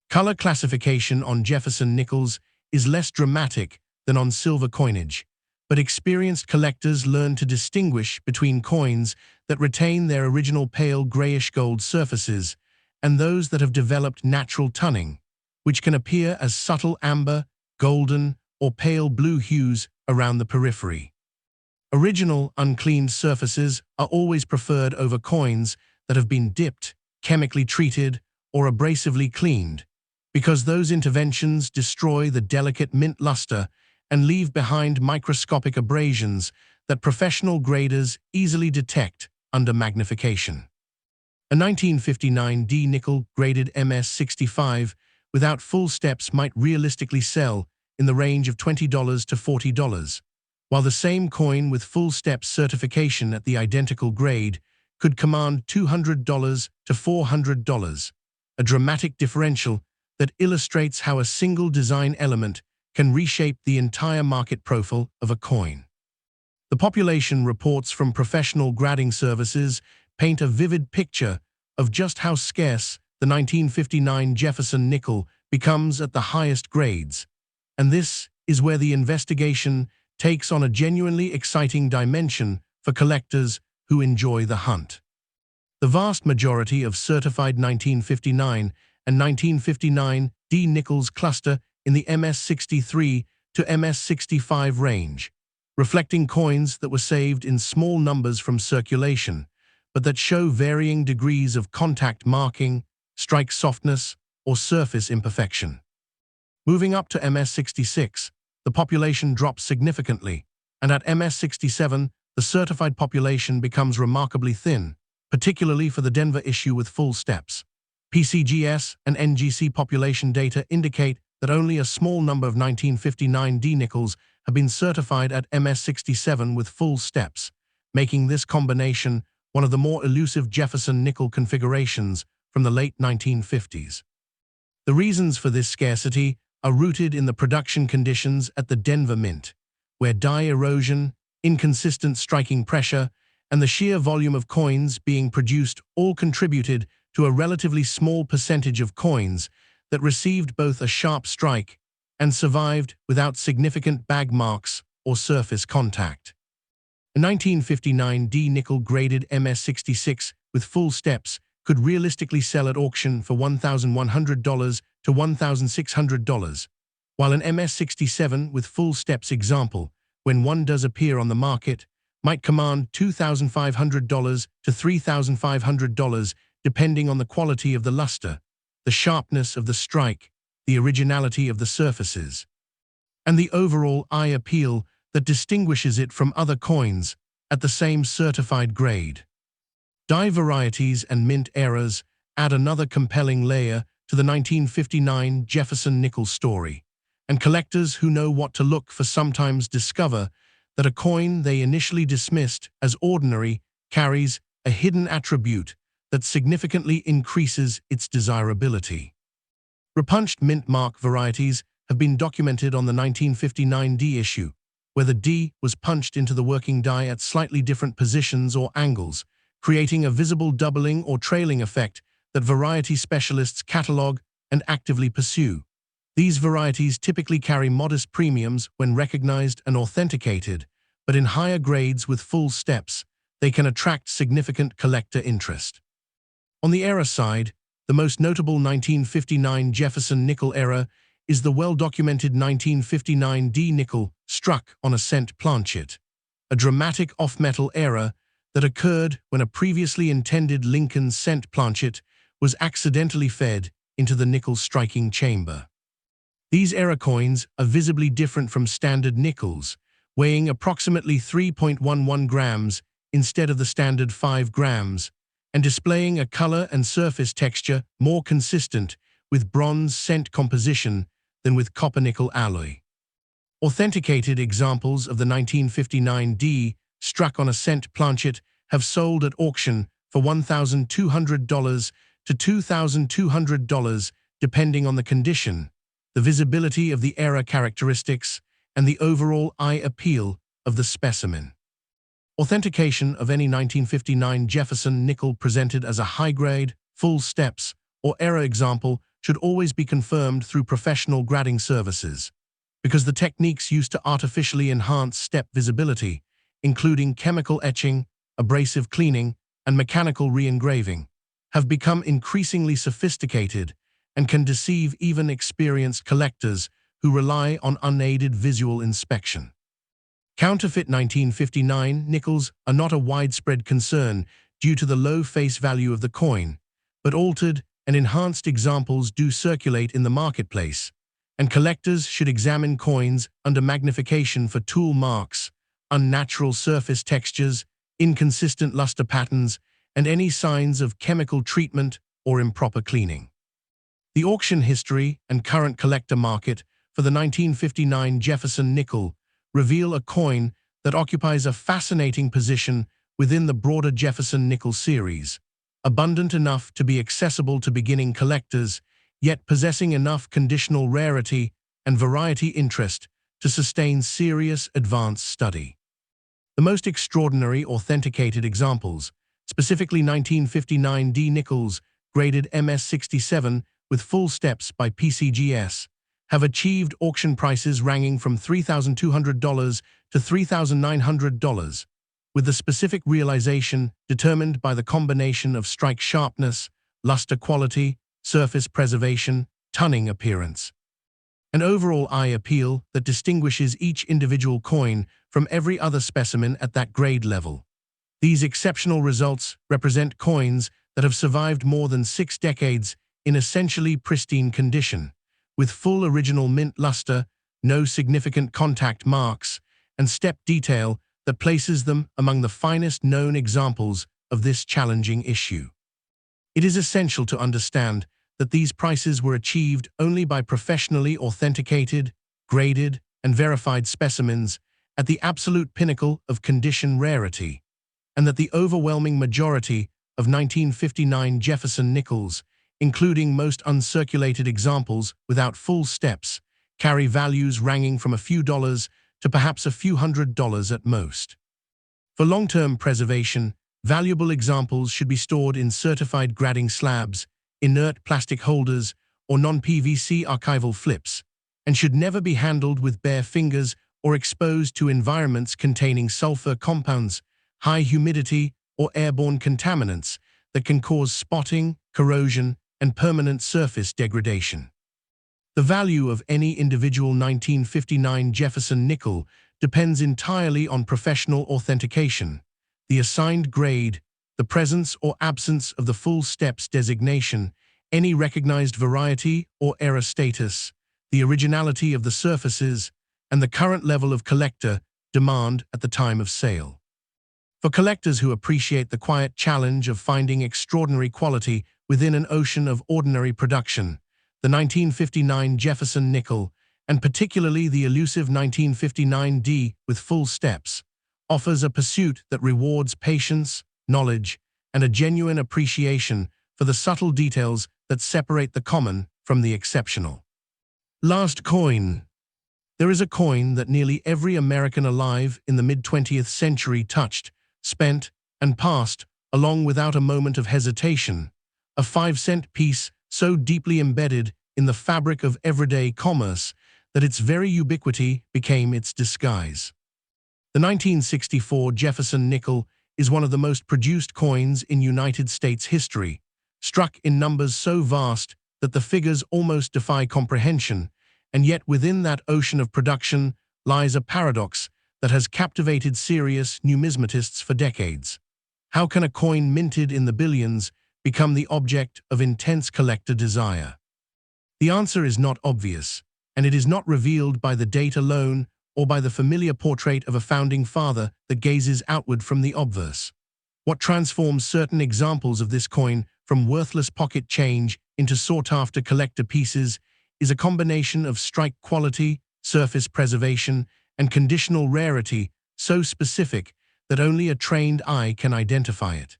Color classification on Jefferson nickels is less dramatic than on silver coinage, but experienced collectors learn to distinguish between coins that retain their original pale grayish-gold surfaces and those that have developed natural tunning, which can appear as subtle amber, golden, or pale blue hues around the periphery. Original, uncleaned surfaces are always preferred over coins that have been dipped, chemically treated, or abrasively cleaned, because those interventions destroy the delicate mint luster and leave behind microscopic abrasions that professional graders easily detect under magnification. A 1959 D nickel graded MS65 without full steps might realistically sell in the range of $20 to $40, while the same coin with full steps certification at the identical grade could command $200 to $400, a dramatic differential that illustrates how a single design element can reshape the entire market profile of a coin. The population reports from professional grading services paint a vivid picture of just how scarce the 1959 Jefferson nickel becomes at the highest grades, and this is where the investigation takes on a genuinely exciting dimension for collectors who enjoy the hunt. The vast majority of certified 1959 and 1959 D nickels cluster in the MS63 to MS65 range, reflecting coins that were saved in small numbers from circulation, but that show varying degrees of contact marking, strike softness, or surface imperfection. Moving up to MS66, the population drops significantly, and at MS67, the certified population becomes remarkably thin, particularly for the Denver issue with full steps. PCGS and NGC population data indicate that only a small number of 1959D nickels have been certified at MS67 with full steps, making this combination one of the more elusive Jefferson nickel configurations from the late 1950s. The reasons for this scarcity are rooted in the production conditions at the Denver Mint, where dye erosion, inconsistent striking pressure, and the sheer volume of coins being produced all contributed to a relatively small percentage of coins that received both a sharp strike and survived without significant bag marks or surface contact. A 1959D nickel-graded MS66 with full steps could realistically sell at auction for $1,100 to $1,600, while an MS67 with full steps example, when one does appear on the market, might command $2,500 to $3,500 depending on the quality of the luster, the sharpness of the strike, the originality of the surfaces, and the overall eye appeal that distinguishes it from other coins at the same certified grade. Dye varieties and mint eras add another compelling layer to the 1959 Jefferson nickel story, and collectors who know what to look for sometimes discover that a coin they initially dismissed as ordinary carries a hidden attribute that significantly increases its desirability. Repunched mint mark varieties have been documented on the 1959D issue, where the D was punched into the working die at slightly different positions or angles, creating a visible doubling or trailing effect that variety specialists catalog and actively pursue. These varieties typically carry modest premiums when recognized and authenticated, but in higher grades with full steps, they can attract significant collector interest. On the era side, the most notable 1959 Jefferson nickel era is the well-documented 1959D nickel struck on a cent planchet, a dramatic off-metal era that occurred when a previously intended Lincoln cent planchet was accidentally fed into the nickel striking chamber. These era coins are visibly different from standard nickels, weighing approximately 3.11 grams instead of the standard 5 grams, and displaying a color and surface texture more consistent with bronze cent composition than with copper-nickel alloy. Authenticated examples of the 1959D struck on a cent planchet have sold at auction for $1,200 to $2,200 depending on the condition, the visibility of the era characteristics, and the overall eye appeal of the specimen. Authentication of any 1959 Jefferson nickel presented as a high-grade, full steps, or era example should always be confirmed through professional grading services, because the techniques used to artificially enhance step visibility, including chemical etching, abrasive cleaning, and mechanical re-engraving, have become increasingly sophisticated and can deceive even experienced collectors who rely on unaided visual inspection. Counterfeit 1959 nickels are not a widespread concern due to the low face value of the coin, but altered and enhanced examples do circulate in the marketplace, and collectors should examine coins under magnification for tool marks, unnatural surface textures, inconsistent luster patterns, and any signs of chemical treatment or improper cleaning. The auction history and current collector market for the 1959 Jefferson nickel reveal a coin that occupies a fascinating position within the broader Jefferson nickel series, abundant enough to be accessible to beginning collectors, yet possessing enough conditional rarity and variety interest to sustain serious advanced study. The most extraordinary authenticated examples, specifically 1959D nickels graded MS67 with full steps by PCGS, have achieved auction prices ranging from $3,200 to $3,900, with the specific realization determined by the combination of strike sharpness, luster quality, surface preservation, tunning appearance, and overall eye appeal that distinguishes each individual coin from every other specimen at that grade level. These exceptional results represent coins that have survived more than 6 decades in essentially pristine condition, with full original mint luster, no significant contact marks, and step detail that places them among the finest known examples of this challenging issue. It is essential to understand that these prices were achieved only by professionally authenticated, graded, and verified specimens at the absolute pinnacle of condition rarity, and that the overwhelming majority of 1959 Jefferson nickels, including most uncirculated examples without full steps, carry values ranging from a few dollars to perhaps a few $100s at most. For long-term preservation, valuable examples should be stored in certified grading slabs, inert plastic holders, or non-PVC archival flips, and should never be handled with bare fingers or exposed to environments containing sulfur compounds, high humidity, or airborne contaminants that can cause spotting, corrosion, and permanent surface degradation. The value of any individual 1959 Jefferson nickel depends entirely on professional authentication, the assigned grade, the presence or absence of the full steps designation, any recognized variety or error status, the originality of the surfaces, and the current level of collector demand at the time of sale. For collectors who appreciate the quiet challenge of finding extraordinary quality within an ocean of ordinary production, the 1959 Jefferson nickel, and particularly the elusive 1959D with full steps, offers a pursuit that rewards patience, knowledge, and a genuine appreciation for the subtle details that separate the common from the exceptional. Last coin. There is a coin that nearly every American alive in the mid-20th century touched, spent, and passed along without a moment of hesitation, a 5-cent piece so deeply embedded in the fabric of everyday commerce that its very ubiquity became its disguise. The 1964 Jefferson nickel is one of the most produced coins in United States history, struck in numbers so vast that the figures almost defy comprehension, and yet within that ocean of production lies a paradox that has captivated serious numismatists for decades. How can a coin minted in the billions become the object of intense collector desire? The answer is not obvious, and it is not revealed by the date alone or by the familiar portrait of a founding father that gazes outward from the obverse. What transforms certain examples of this coin from worthless pocket change into sought-after collector pieces is a combination of strike quality, surface preservation, and conditional rarity so specific that only a trained eye can identify it.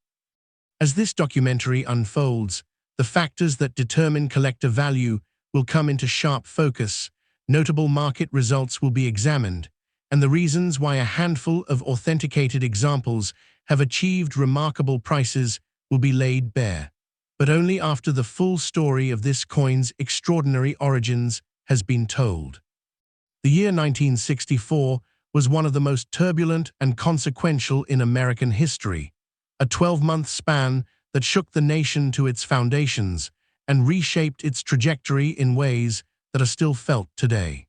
As this documentary unfolds, the factors that determine collector value will come into sharp focus, notable market results will be examined, and the reasons why a handful of authenticated examples have achieved remarkable prices will be laid bare, but only after the full story of this coin's extraordinary origins has been told. The year 1964 was one of the most turbulent and consequential in American history, a 12-month span that shook the nation to its foundations and reshaped its trajectory in ways that are still felt today.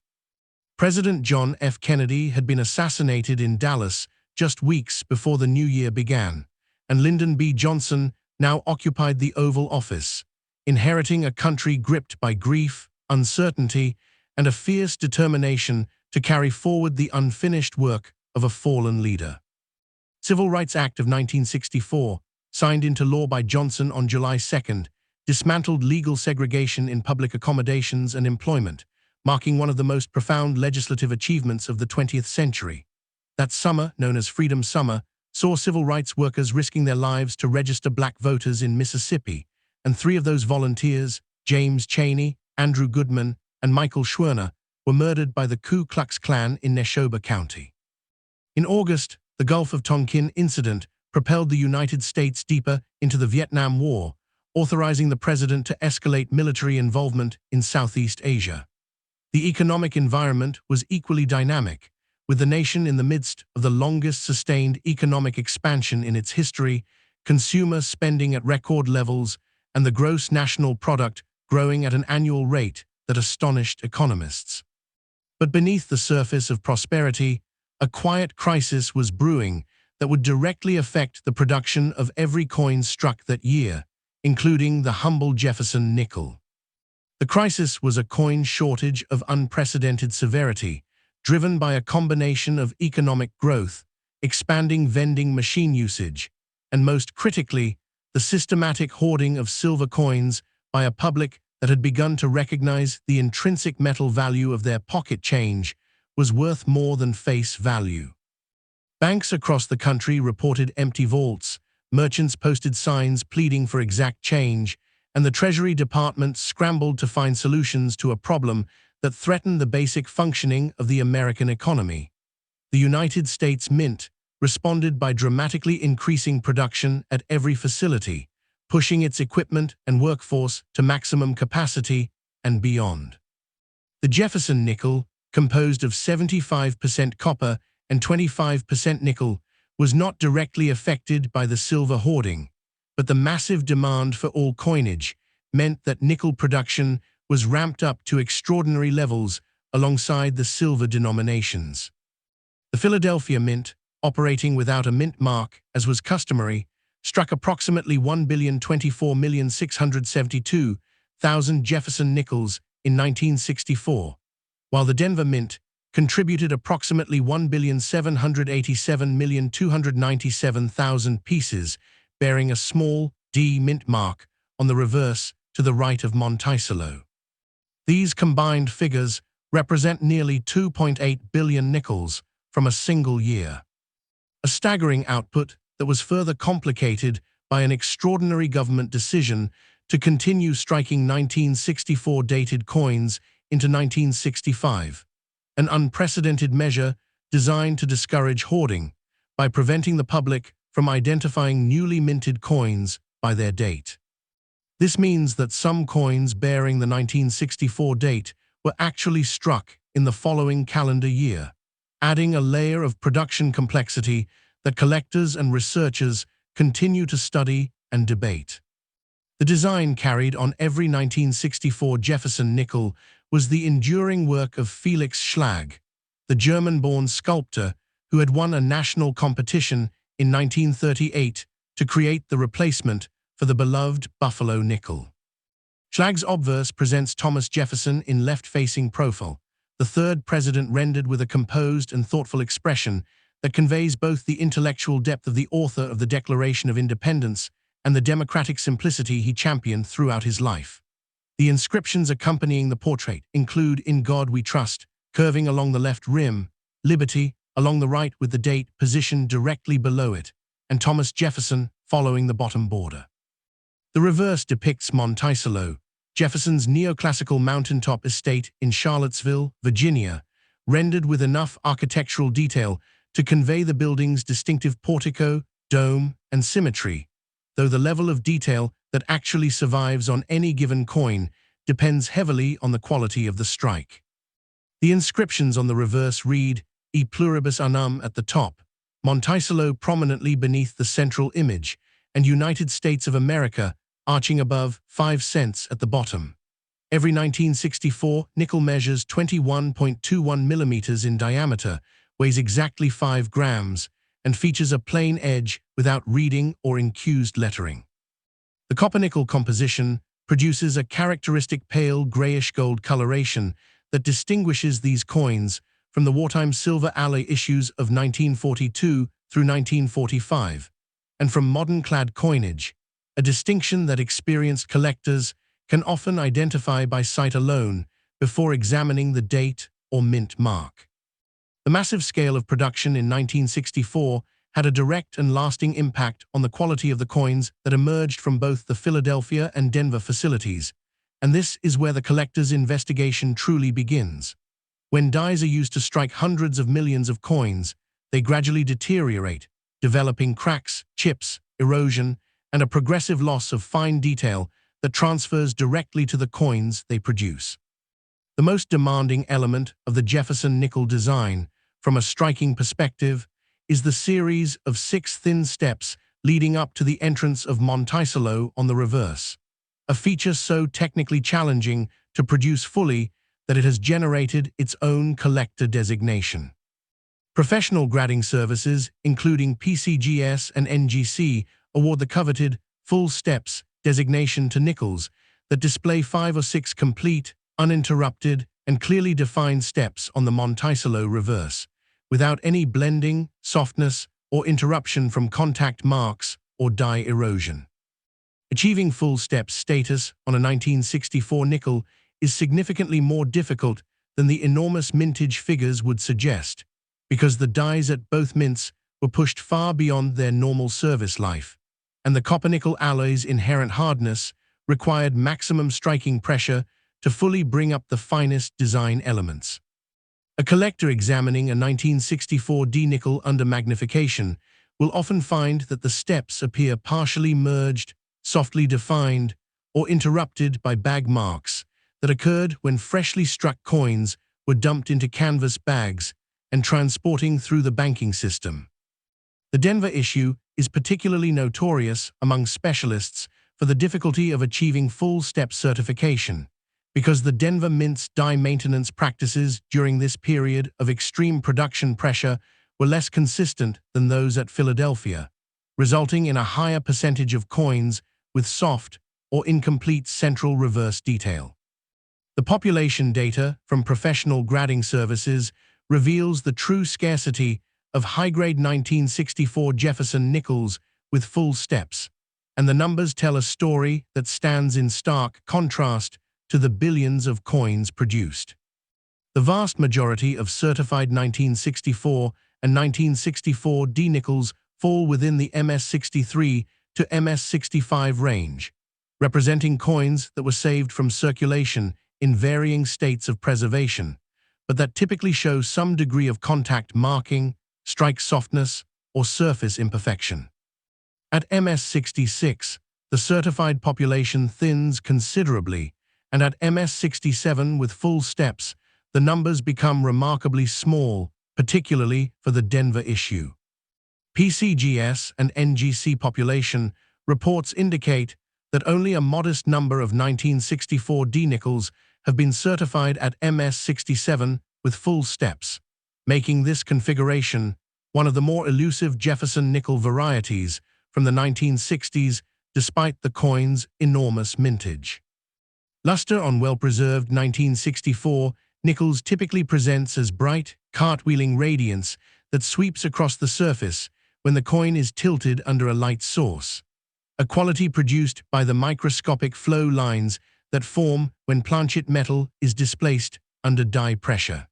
President John F. Kennedy had been assassinated in Dallas just weeks before the new year began, and Lyndon B. Johnson now occupied the Oval Office, inheriting a country gripped by grief, uncertainty, and a fierce determination to carry forward the unfinished work of a fallen leader. Civil Rights Act of 1964, signed into law by Johnson on July 2nd, dismantled legal segregation in public accommodations and employment, marking one of the most profound legislative achievements of the 20th century. That summer, known as Freedom Summer, saw civil rights workers risking their lives to register black voters in Mississippi, and 3 of those volunteers, James Chaney, Andrew Goodman, and Michael Schwerner, were murdered by the Ku Klux Klan in Neshoba County. In August, the Gulf of Tonkin incident propelled the United States deeper into the Vietnam War, authorizing the president to escalate military involvement in Southeast Asia. The economic environment was equally dynamic, with the nation in the midst of the longest sustained economic expansion in its history, consumer spending at record levels, and the gross national product growing at an annual rate that astonished economists. But beneath the surface of prosperity, a quiet crisis was brewing that would directly affect the production of every coin struck that year, including the humble Jefferson nickel. The crisis was a coin shortage of unprecedented severity, driven by a combination of economic growth, expanding vending machine usage, and most critically, the systematic hoarding of silver coins by a public that had begun to recognize the intrinsic metal value of their pocket change was worth more than face value. Banks across the country reported empty vaults, merchants posted signs pleading for exact change, and the Treasury Department scrambled to find solutions to a problem that threatened the basic functioning of the American economy. The United States Mint responded by dramatically increasing production at every facility, pushing its equipment and workforce to maximum capacity and beyond. The Jefferson nickel, composed of 75% copper and 25% nickel, was not directly affected by the silver hoarding, but the massive demand for all coinage meant that nickel production was ramped up to extraordinary levels alongside the silver denominations. The Philadelphia Mint, operating without a mint mark, as was customary, struck approximately 1,024,672,000 Jefferson nickels in 1964, while the Denver Mint contributed approximately 1,787,297,000 pieces, bearing a small D mint mark on the reverse to the right of Monticello. These combined figures represent nearly 2.8 billion nickels from a single year. A staggering output that was further complicated by an extraordinary government decision to continue striking 1964 dated coins into 1965, an unprecedented measure designed to discourage hoarding by preventing the public from identifying newly minted coins by their date. This means that some coins bearing the 1964 date were actually struck in the following calendar year, adding a layer of production complexity that collectors and researchers continue to study and debate. The design carried on every 1964 Jefferson nickel was the enduring work of Felix Schlag, the German-born sculptor who had won a national competition in 1938 to create the replacement for the beloved Buffalo nickel. Schlag's obverse presents Thomas Jefferson in left-facing profile, the third president rendered with a composed and thoughtful expression that conveys both the intellectual depth of the author of the Declaration of Independence and the democratic simplicity he championed throughout his life. The inscriptions accompanying the portrait include "In God We Trust," curving along the left rim, "Liberty," along the right with the date positioned directly below it, and "Thomas Jefferson" following the bottom border. The reverse depicts Monticello, Jefferson's neoclassical mountaintop estate in Charlottesville, Virginia, rendered with enough architectural detail to convey the building's distinctive portico, dome, and symmetry, though the level of detail that actually survives on any given coin depends heavily on the quality of the strike. The inscriptions on the reverse read, "E pluribus unum" at the top, Monticello prominently beneath the central image, and United States of America arching above 5 cents at the bottom. Every 1964 nickel measures 21.21 millimeters in diameter, weighs exactly 5 grams, and features a plain edge without reading or incused lettering. The copper-nickel composition produces a characteristic pale grayish-gold coloration that distinguishes these coins from the wartime silver alloy issues of 1942 through 1945, and from modern clad coinage, a distinction that experienced collectors can often identify by sight alone before examining the date or mint mark. The massive scale of production in 1964 had a direct and lasting impact on the quality of the coins that emerged from both the Philadelphia and Denver facilities, and this is where the collector's investigation truly begins. When dies are used to strike hundreds of millions of coins, they gradually deteriorate, developing cracks, chips, erosion, and a progressive loss of fine detail that transfers directly to the coins they produce. The most demanding element of the Jefferson nickel design, from a striking perspective, is the series of 6 thin steps leading up to the entrance of Monticello on the reverse, a feature so technically challenging to produce fully that it has generated its own collector designation. Professional grading services, including PCGS and NGC, award the coveted full steps designation to nickels that display 5 or 6 complete, uninterrupted, and clearly defined steps on the Monticello reverse, without any blending, softness, or interruption from contact marks or die erosion. Achieving full step status on a 1964 nickel is significantly more difficult than the enormous mintage figures would suggest, because the dies at both mints were pushed far beyond their normal service life, and the copper-nickel alloy's inherent hardness required maximum striking pressure to fully bring up the finest design elements. A collector examining a 1964 D nickel under magnification will often find that the steps appear partially merged, softly defined, or interrupted by bag marks that occurred when freshly struck coins were dumped into canvas bags and transporting through the banking system. The Denver issue is particularly notorious among specialists for the difficulty of achieving full step certification, because the Denver Mint's die maintenance practices during this period of extreme production pressure were less consistent than those at Philadelphia, resulting in a higher percentage of coins with soft or incomplete central reverse detail. The population data from professional grading services reveals the true scarcity of high-grade 1964 Jefferson nickels with full steps, and the numbers tell a story that stands in stark contrast to the billions of coins produced. The vast majority of certified 1964 and 1964 D nickels fall within the MS-63 to MS-65 range, representing coins that were saved from circulation in varying states of preservation, but that typically show some degree of contact marking, strike softness, or surface imperfection. At MS-66, the certified population thins considerably, and at MS-67 with full steps, the numbers become remarkably small, particularly for the Denver issue. PCGS and NGC population reports indicate that only a modest number of 1964 D nickels have been certified at MS-67 with full steps, making this configuration one of the more elusive Jefferson nickel varieties from the 1960s despite the coin's enormous mintage. Luster on well-preserved 1964 nickels typically presents as bright, cartwheeling radiance that sweeps across the surface when the coin is tilted under a light source, a quality produced by the microscopic flow lines that form when planchet metal is displaced under die pressure.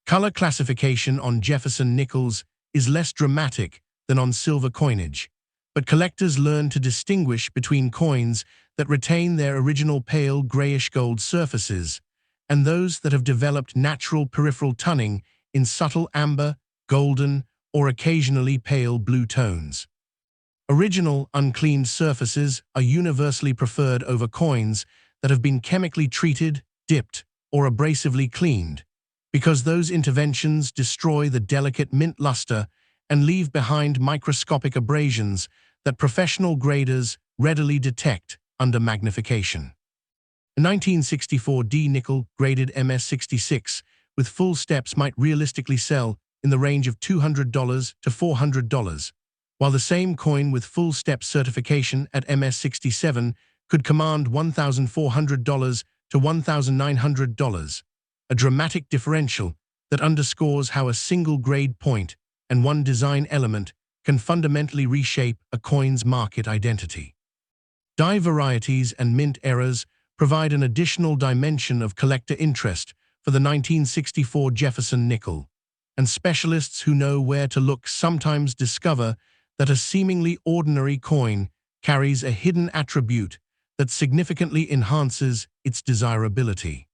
Color classification on Jefferson nickels is less dramatic than on silver coinage, but collectors learn to distinguish between coins that retain their original pale grayish-gold surfaces and those that have developed natural peripheral tunning in subtle amber, golden, or occasionally pale blue tones. Original, uncleaned surfaces are universally preferred over coins that have been chemically treated, dipped, or abrasively cleaned, because those interventions destroy the delicate mint luster and leave behind microscopic abrasions that professional graders readily detect under magnification. A 1964 D nickel graded MS-66 with full steps might realistically sell in the range of $200 to $400, while the same coin with full step certification at MS-67 could command $1,400 to $1,900, a dramatic differential that underscores how a single grade point and one design element can fundamentally reshape a coin's market identity. Die varieties and mint errors provide an additional dimension of collector interest for the 1964 Jefferson nickel, and specialists who know where to look sometimes discover that a seemingly ordinary coin carries a hidden attribute that significantly enhances its desirability.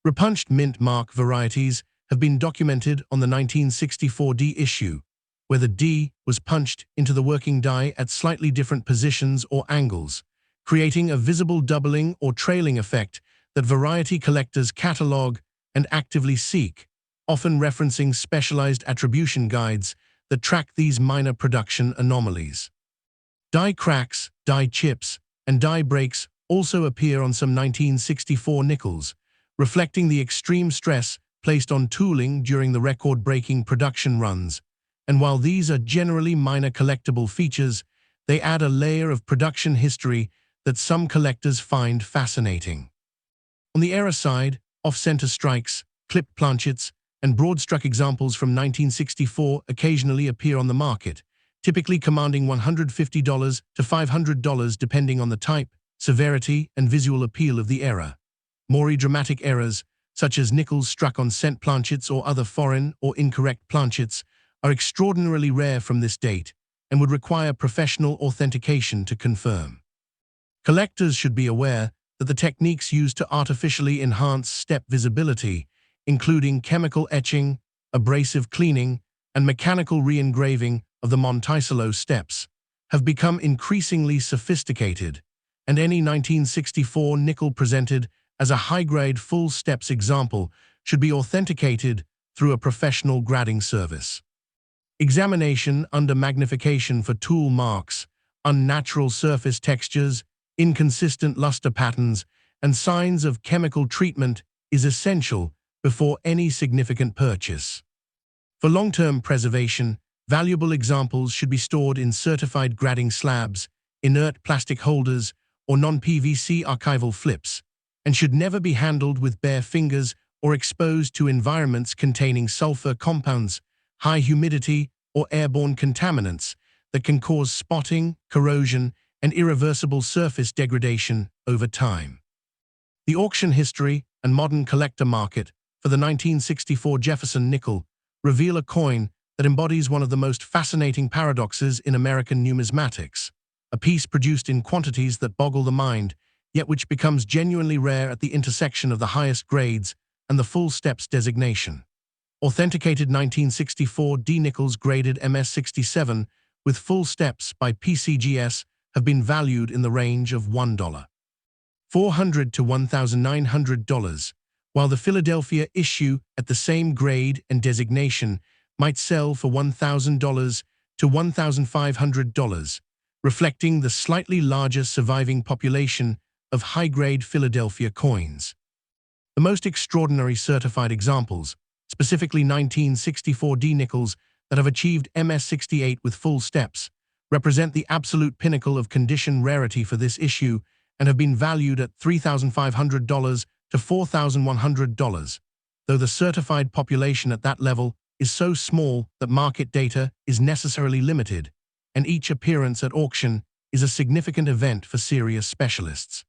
Repunched mint mark varieties have been documented on the 1964 D issue, where the D was punched into the working die at slightly different positions or angles, creating a visible doubling or trailing effect that variety collectors catalog and actively seek, often referencing specialized attribution guides that track these minor production anomalies. Die cracks, die chips, and die breaks also appear on some 1964 nickels, reflecting the extreme stress placed on tooling during the record-breaking production runs, and while these are generally minor collectible features, they add a layer of production history that some collectors find fascinating. On the error side, off-center strikes, clipped planchets, and broad-struck examples from 1964 occasionally appear on the market, typically commanding $150 to $500 depending on the type, severity, and visual appeal of the error. More dramatic errors, such as nickels struck on cent planchets or other foreign or incorrect planchets, are extraordinarily rare from this date and would require professional authentication to confirm. Collectors should be aware that the techniques used to artificially enhance step visibility, including chemical etching, abrasive cleaning, and mechanical re-engraving of the Monticello steps, have become increasingly sophisticated, and any 1964 nickel presented as a high-grade full steps example should be authenticated through a professional grading service. Examination under magnification for tool marks, unnatural surface textures, inconsistent luster patterns, and signs of chemical treatment is essential before any significant purchase. For long-term preservation, valuable examples should be stored in certified grading slabs, inert plastic holders, or non-PVC archival flips, and should never be handled with bare fingers or exposed to environments containing sulfur compounds, high humidity, or airborne contaminants that can cause spotting, corrosion, and irreversible surface degradation over time. The auction history and modern collector market for the 1964 Jefferson nickel reveal a coin that embodies one of the most fascinating paradoxes in American numismatics, a piece produced in quantities that boggle the mind, yet which becomes genuinely rare at the intersection of the highest grades and the full steps designation. Authenticated 1964 D nickels graded MS67 with full steps by PCGS have been valued in the range of $1,400 to $1,900, while the Philadelphia issue at the same grade and designation might sell for $1,000 to $1,500, reflecting the slightly larger surviving population of high-grade Philadelphia coins. The most extraordinary certified examples, specifically 1964 D nickels that have achieved MS68 with full steps, represent the absolute pinnacle of condition rarity for this issue and have been valued at $3,500 to $4,100, though the certified population at that level is so small that market data is necessarily limited, and each appearance at auction is a significant event for serious specialists.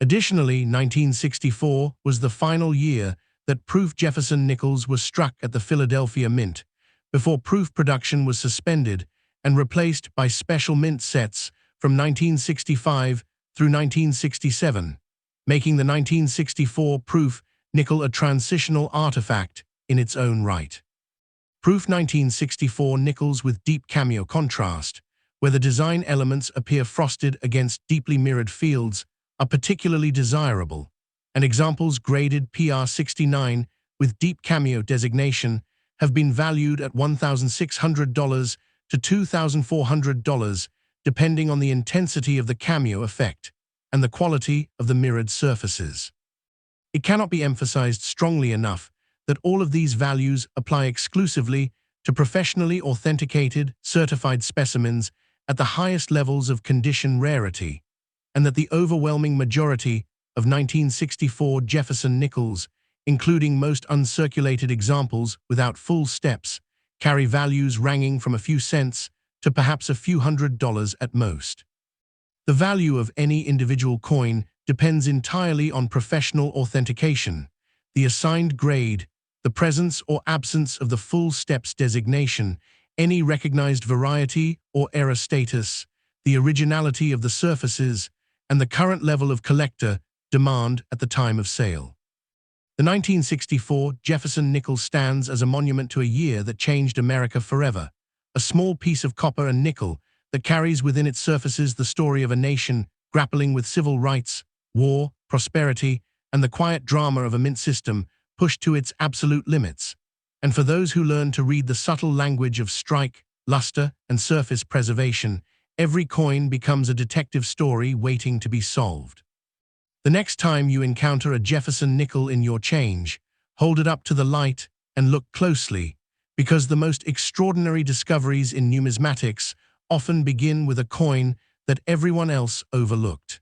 Additionally, 1964 was the final year that proof Jefferson nickels were struck at the Philadelphia Mint, before proof production was suspended and replaced by special mint sets from 1965 through 1967, making the 1964 proof nickel a transitional artifact in its own right. Proof 1964 nickels with deep cameo contrast, where the design elements appear frosted against deeply mirrored fields, are particularly desirable, and examples graded PR69 with deep cameo designation have been valued at $1,600 to $2,400, depending on the intensity of the cameo effect and the quality of the mirrored surfaces. It cannot be emphasized strongly enough that all of these values apply exclusively to professionally authenticated, certified specimens at the highest levels of condition rarity, and that the overwhelming majority of 1964 Jefferson nickels, including most uncirculated examples without full steps, carry values ranging from a few cents to perhaps a few $100s at most. The value of any individual coin depends entirely on professional authentication, the assigned grade, the presence or absence of the full steps designation, any recognized variety or error status, the originality of the surfaces, and the current level of collector demand at the time of sale. The 1964 Jefferson nickel stands as a monument to a year that changed America forever, a small piece of copper and nickel that carries within its surfaces the story of a nation grappling with civil rights, war, prosperity, and the quiet drama of a mint system pushed to its absolute limits. And for those who learn to read the subtle language of strike, luster, and surface preservation, every coin becomes a detective story waiting to be solved. The next time you encounter a Jefferson nickel in your change, hold it up to the light and look closely, because the most extraordinary discoveries in numismatics often begin with a coin that everyone else overlooked.